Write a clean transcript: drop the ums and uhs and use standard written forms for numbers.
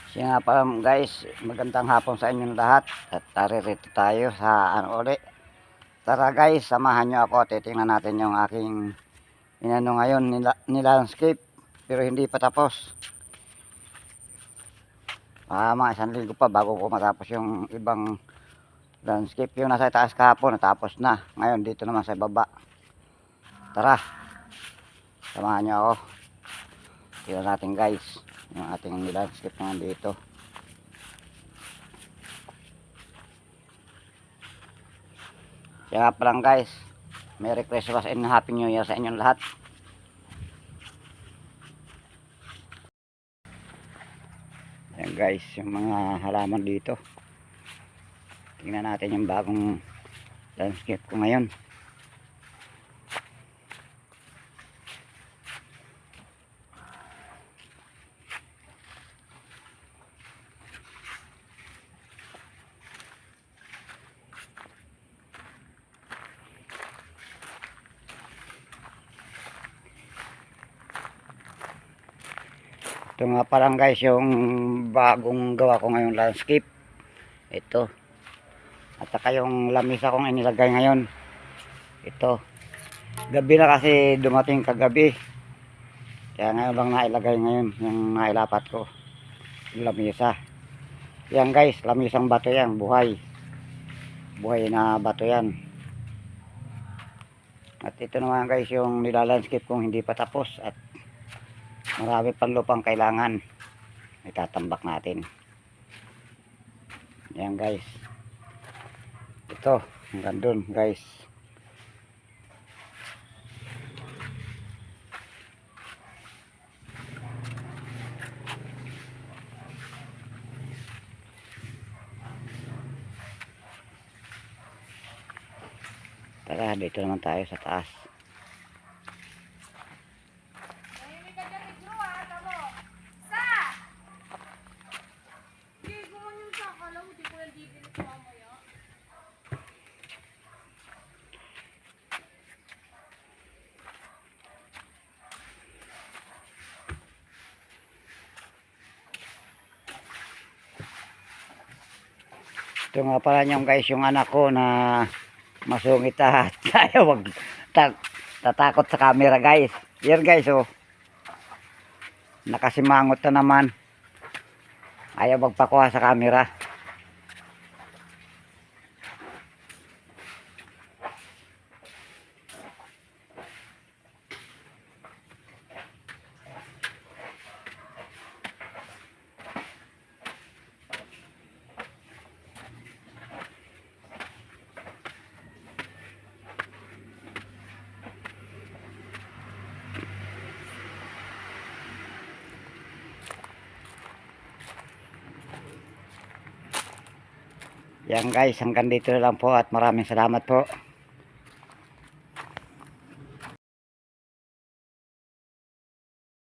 Siya nga pala guys, magandang hapon sa inyong lahat. At taririto tayo sa uli. Tara guys, samahan nyo ako. Titingnan natin yung aking inano ngayon, nilandscape. Pero hindi pa tapos. Mga 1 linggo pa bago ko matapos yung ibang landscape. Yung nasa taas kahapon, natapos na. Ngayon dito naman sa baba. Tara, samahan nyo ako. Tingnan natin guys, yung ating landscape na dito. Kaya nga palang guys, Merry Christmas and Happy New Year sa inyong lahat. Ayan guys, yung mga halaman dito. Tingnan natin yung bagong landscape ko ngayon. Ito nga palang guys yung bagong gawa ko ngayong landscape. Ito. At saka yung lamisa kong inilagay ngayon. Ito. Gabi na kasi dumating kagabi. Kaya ngayon lang nailagay ngayon yung nailapat ko. Yung lamisa. Yan guys, lamisang bato yan. Buhay. Buhay na bato yan. At ito naman guys yung nilalandscape kong hindi pa tapos. At marami pang lupang kailangan itatambak natin. Ayan guys, ito hanggang dun guys. Tara, dito naman tayo sa taas. Ito nga pala yung guys, yung anak ko na masungit at ayaw wag tatakot sa camera guys. Yan guys, oh. Nakasimangot na naman. Ayaw magpakuha sa camera. Yan guys, hanggang dito na lang po at maraming salamat po.